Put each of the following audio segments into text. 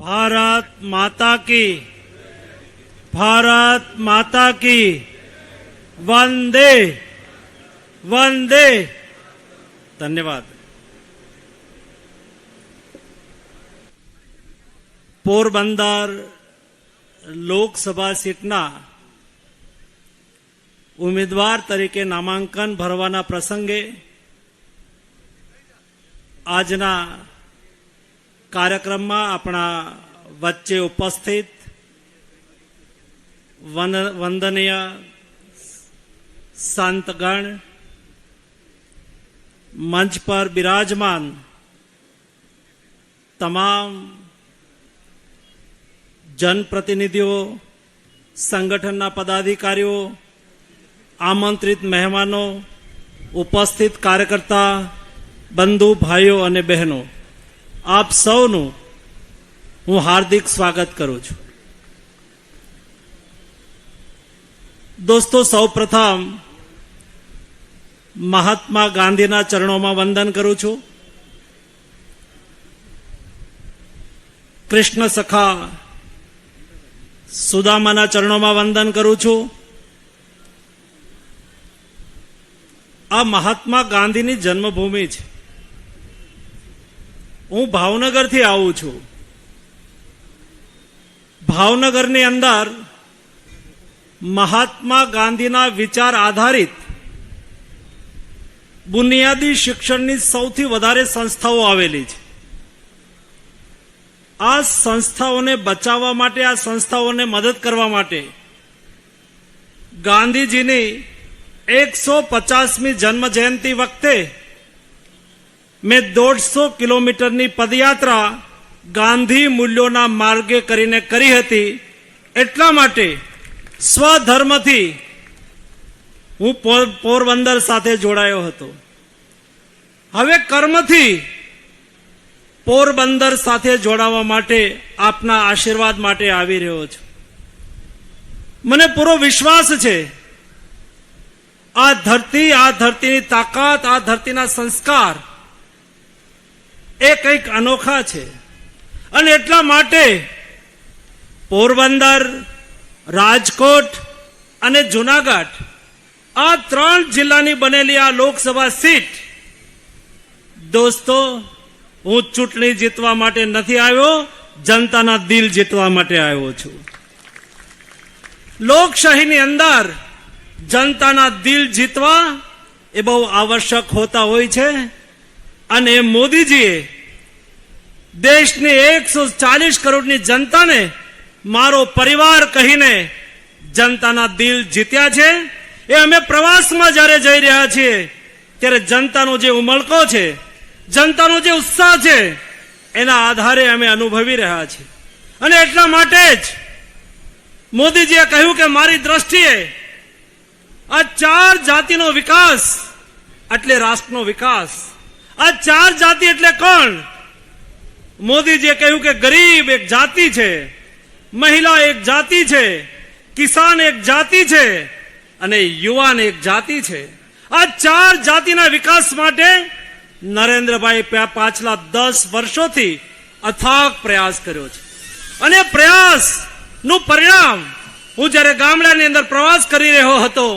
भारत माता की, भारत माता की, वंदे वंदे। धन्यवाद। पोरबंदर लोकसभा सीटना उम्मीदवार तरीके नामांकन भरवाना प्रसंगे आजना कार्यक्रम में अपना वच्चे उपस्थित वंदनीय संतगण, मंच पर विराजमान तमाम जनप्रतिनिधियों, संगठनना पदाधिकारीओ, आमंत्रित मेहमानों, उपस्थित कार्यकर्ता बंधु भाईओ अने बहनों, आप सौनु हूँ हार्दिक स्वागत करूं छूं। दोस्तों, सौ प्रथम महात्मा गांधीना चरणों में वंदन करूं छूं। कृष्ण सखा सुदामाना चरणों में वंदन करूं छूं। आ महात्मा गांधीनी जन्मभूमि छे। हूँ भावनगर थी आऊं छूं। भावनगरनी अंदर महात्मा गांधीना विचार आधारित बुनियादी शिक्षणनी सौथी वधारे संस्थाओं आवेली छे। आ संस्थाओने बचाववा माटे, आ संस्थाओने मदद करवा माटे गांधीजीनी 150मी जन्म जयंती वखते मैं 150 किलोमीटरनी पदयात्रा गांधी मूल्योना मार्गे करीने करी हती। एटला माटे स्वधर्मथी हूँ पोरबंदर साथे जोड़ायो हतो। हवे कर्मथी पोरबंदर साथे जोड़ावा माटे आपना आशीर्वाद माटे आवी रह्यो छुं। मने पूरो विश्वास छे आ धरतीनी ताकत, आ धरतीना संस्कार ए कंईक अनोखा छे। अने एटला माटे पोरबंदर, राजकोट अने जूनागढ़ आ 3 जिल्लानी बनेली आ लोकसभा सीट दोस्तों हूँ चूंटणी जीतवा माटे नथी आव्यो, जनताना दिल जीतवा माटे आव्यो छुं। लोकशाहीनी अंदर जनताना दिल जीतवा ए बहु आवश्यक होता होय छे। अने मोदीजीए देशनी 140 करोड़नी जनताने मारो परिवार कहीने जनताना दिल जीत्या छे। ए अमे प्रवासमां ज्यारे जई रह्या छीए त्यारे जनतानो जे उमळको छे, जनतानो जे उत्साह छे, एना आधारे अमे अनुभवी रह्या छीए। अने એટલા માટે જ મોદીજીએ કહ્યું કે મારી દ્રષ્ટિએ આ 4 જાતિનો વિકાસ એટલે રાષ્ટ્રનો વિકાસ। આ 4 જાતિ એટલે કોણ? મોદીજીએ કહ્યું કે ગરીબ એક જાતિ છે, મહિલા એક જાતિ છે, કિસાન એક જાતિ છે અને યુવાન એક જાતિ છે। આ 4 જાતિના વિકાસ માટે નરેન્દ્રભાઈ પાછલા 10 વર્ષોથી અથાગ પ્રયાસ કર્યો છે। અને પ્રયાસનું પરિણામ હું જ્યારે ગામડાની અંદર પ્રવાસ કરી રહ્યો હતો,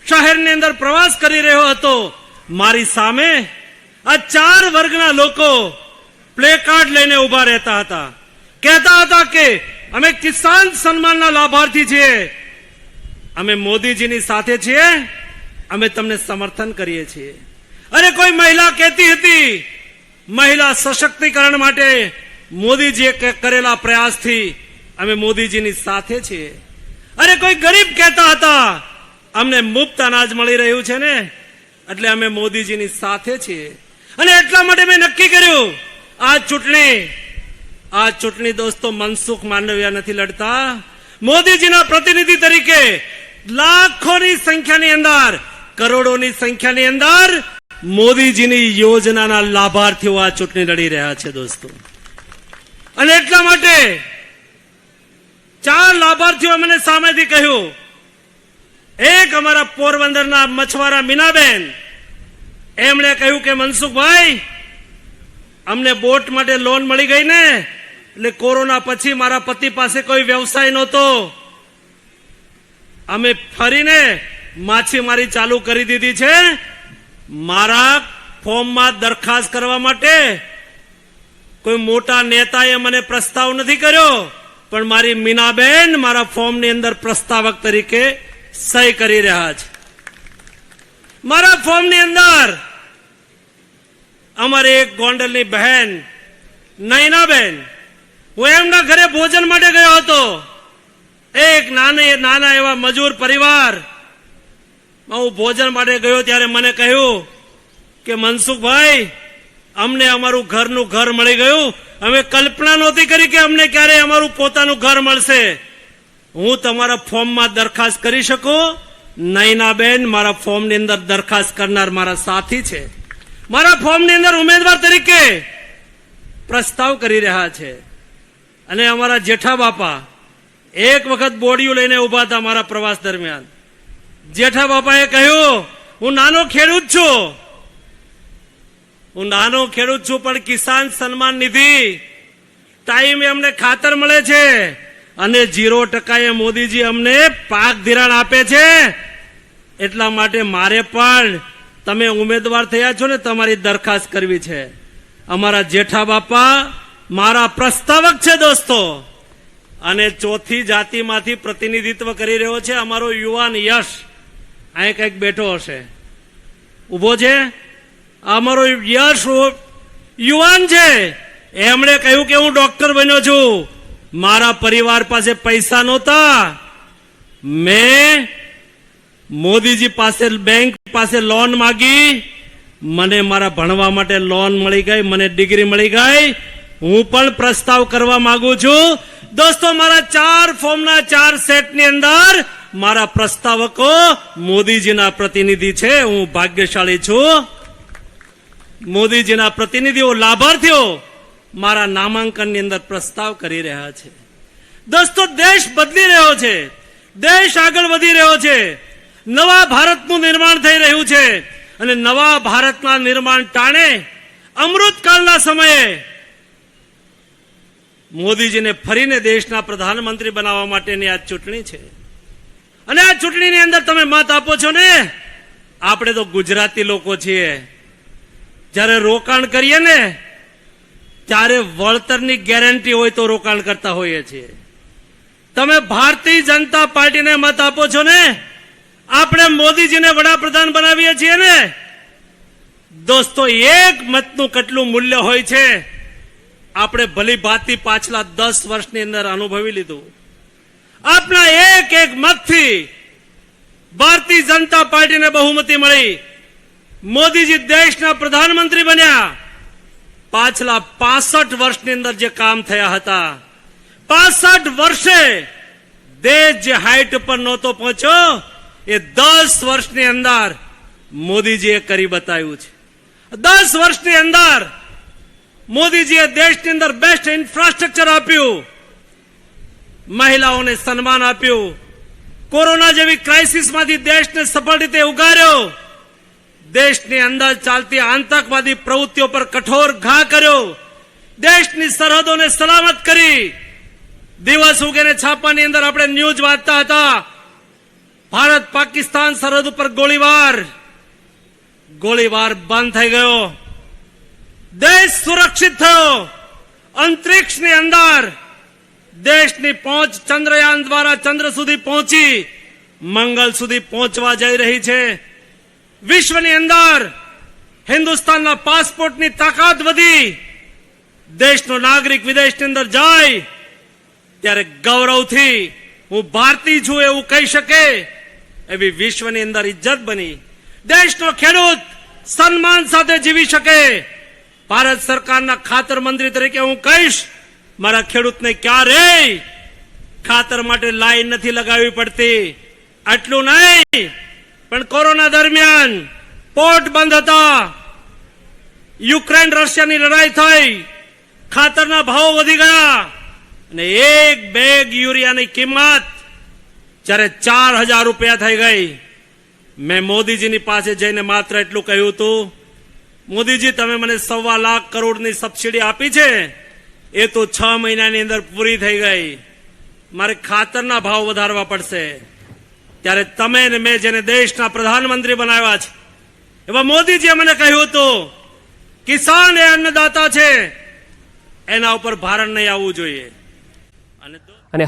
શહેરની અંદર પ્રવાસ કરી રહ્યો હતો, મારી સામે આ 4 વર્ગના લોકો પ્લે કાર્ડ લઈને ઉભા રહેતા હતા, કહેતા હતા કે અમે કિસાન સન્માનના લાભાર્થી છીએ, અમે મોદીજીની સાથે છીએ, અમે તમને સમર્થન કરીએ છીએ। અરે કોઈ મહિલા કહેતી હતી મહિલા સશક્તિકરણ માટે મોદીજીએ કરેલા પ્રયાસથી અમે મોદીજીની સાથે છીએ। અરે કોઈ ગરીબ કહેતા હતા અમને મુફ્ત અનાજ મળી રહ્યું છે ને એટલે અમે મોદીજીની સાથે છીએ। અને એટલા માટે મેં નક્કી કર્યું આ ચૂંટણી દોસ્તો મનસુખ માંડવિયા નથી લડતા, મોદીજીના પ્રતિનિધિ તરીકે લાખોની સંખ્યાની અંદર, કરોડોની સંખ્યાની અંદર મોદીજીની યોજનાના લાભાર્થીઓ આ ચૂંટણી લડી રહ્યા છે દોસ્તો। અને એટલા માટે 4 લાભાર્થીઓ મને સામેથી કહ્યું। એક અમારા પોરબંદરના મછવારા મીનાબેન, એમણે કહ્યું કે મનસુખભાઈ અમને બોટ માટે લોન મળી ગઈ ને એટલે કોરોના પછી મારા પતિ પાસે કોઈ વ્યવસાય નહોતો. અમે ફરીને માછીમારી ચાલુ કરી દીધી છે. મારા ફોર્મમાં દરખાસ્ત કરવા માટે કોઈ મોટા નેતાએ મને પ્રસ્તાવ નથી કર્યો, પણ મારી મીનાબેન મારા ફોર્મની અંદર પ્રસ્તાવક તરીકે સહી કરી રહ્યા છે. મારા ફોર્મની અંદર અમારે એક ગોંડલની બહેન નયનાબેન, હું એમના ઘરે ભોજન માટે ગયો હતો. એક નાના એવા મજૂર પરિવાર હું ભોજન માટે ગયો ત્યારે મને કહ્યું કે મનસુખભાઈ, અમને અમારું ઘરનું ઘર મળી ગયું. અમે કલ્પના નહોતી કરી કે અમને ક્યારે અમારું પોતાનું ઘર મળશે. હું તમારા ફોર્મમાં દરખાસ્ત કરી શકું? નયનાબેન મારા ફોર્મની અંદર દરખાસ્ત કરનાર મારા સાથી છે. મારા ફોર્મની અંદર ઉમેદવાર તરીકે પ્રસ્તાવ કરી રહ્યા છે. અને અમારા જેઠા બાપા એક વખત બોડિયું લઈને ઉભા હતા મારા પ્રવાસ દરમિયાન. જેઠા બાપાએ કહ્યું, હું નાનો ખેડૂત છું, પણ કિસાન સન્માન નિધિ ટાઈમે અમને ખાતર મળે છે અને 0% મોદીજી અમને પાક ધિરાણ આપે છે. એટલા માટે મારે પણ તમે ઉમેદવાર થયા છો ને, તમારી દરખાસ્ત કરવી છે. અમારા જેઠા બાપા મારા પ્રસ્તાવક છે દોસ્તો. અને ચોથી જાતિમાંથી પ્રતિનિધિત્વ કરી રહ્યો છે અમારો યુવાન યશ. અહીં કંઈક બેઠો હશે, ઉભો છે. અમારો યશ યુવાન છે. એમણે કહ્યું કે હું ડોક્ટર બન્યો છું. મારા પરિવાર પાસે પૈસા નહોતા. મેં મોદીજી પાસે બેંક પાસે લોન માંગી. મને મારા ભણવા માટે લોન મળી ગઈ, મને ડિગ્રી મળી ગઈ. હું પણ પ્રસ્તાવ કરવા માંગુ છું. દોસ્તો, મારા 4 ફોર્મના 4 સેટની અંદર મારા પ્રસ્તાવકો મોદીજીના પ્રતિનિધિ છે. હું ભાગ્યશાળી છું. મોદીજીના પ્રતિનિધિઓ, લાભાર્થીઓ મારા નામાંકનની અંદર પ્રસ્તાવ કરી રહ્યા છે. દોસ્તો, દેશ બદલી રહ્યો છે, દેશ આગળ વધી રહ્યો છે, નવા ભારતનું નિર્માણ થઈ રહ્યું છે. અને નવા ભારતના નિર્માણ ટાણે અમૃતકાળના સમયે મોદીજીને ફરીને દેશના પ્રધાનમંત્રી બનાવવા માટેની આ ચૂંટણી છે. અને આ ચૂંટણીની અંદર તમે મત આપો છો ને. આપણે તો ગુજરાતી લોકો છીએ. જ્યારે રોકાણ કરીએ ને ત્યારે વળતરની ગેરંટી હોય તો રોકાણ કરતા હોઈએ છીએ. તમે ભારતીય જનતા પાર્ટીને મત આપો છો ને, આપણે મોદીજીને વડાપ્રધાન બનાવીએ છીએ ને. દોસ્તો, એક મતનું કેટલું મૂલ્ય હોય છે આપણે ભલી ભાંતિ પાછલા 10 વર્ષની અંદર અનુભવી લીધું. આપના એક એક મતથી ભારતીય જનતા પાર્ટીને બહુમતી મળી. મોદીજી દેશના પ્રધાનમંત્રી બન્યા. પાછલા 65 વર્ષની અંદર જે કામ થયા હતા, 65 વર્ષે દેશ જે હાઈટ પર નહોતો પહોંચ્યો, એ 10 વર્ષની અંદર મોદીજીએ કરી બતાવ્યું છે. 10 વર્ષની અંદર મોદીજીએ દેશની અંદર બેસ્ટ ઇન્ફ્રાસ્ટ્રક્ચર આપ્યું, મહિલાઓને સન્માન આપ્યું, કોરોના જેવી ક્રાઇસિસમાંથી દેશને સફળ રીતે ઉગાર્યો, દેશની અંદર ચાલતી આતંકવાદી પ્રવૃત્તિઓ પર કઠોર ઘા કર્યો, દેશની સરહદોને સલામત કરી. દિવસ ઉગેને છાપાની અંદર આપણે ન્યૂઝ વાંચતા હતા, ભારત પાકિસ્તાન સરહદ ઉપર ગોળીબાર બંધ થઈ ગયો, દેશ સુરક્ષિત થયો. અંતરિક્ષની અંદર દેશની પહોંચ ચંદ્રયાન દ્વારા ચંદ્ર સુધી પહોંચી મંગળ સુધી પહોંચવા જઈ રહી છે. વિશ્વની અંદર હિન્દુસ્તાનના પાસપોર્ટની તાકાત વધી. દેશનો નાગરિક વિદેશની અંદર જાય ત્યારે ગૌરવથી હું ભારતીય છું એવું કહી શકે એવી વિશ્વની અંદર ઇજ્જત બની. દેશનો ખેડૂત સન્માન સાથે જીવી શકે. ભારત સરકારના ખાતર મંત્રી તરીકે હું કહીશ, મારા ખેડૂતને ક્યારેય ખાતર માટે લાઈન નથી લગાવવી પડતી. આટલું નહીં, પણ કોરોના દરમિયાન પોર્ટ બંધ હતા, યુક્રેન રશિયાની લડાઈ થઈ, ખાતરના ભાવ વધી ગયા અને એક બેગ યુરિયાની કિંમત જ્યારે 4000 રૂપિયા થઈ ગઈ. મેં મોદીજીની પાસે જઈને માત્ર એટલું કહ્યું હતું, મોદીજી તમે મને 1.25 લાખ કરોડની સબસિડી આપી છે, એ તો 6 મહિનાની અંદર પૂરી થઈ ગઈ. મારે ખાતરના ભાવ વધારવા પડશે. ત્યારે તમે ને મેં જેને દેશના પ્રધાનમંત્રી બનાવ્યા છે એવા મોદીજીએ મને કહ્યું હતું કિસાન એ અન્નદાતા છે, એના ઉપર ભારણ નહીં આવવું જોઈએ. અને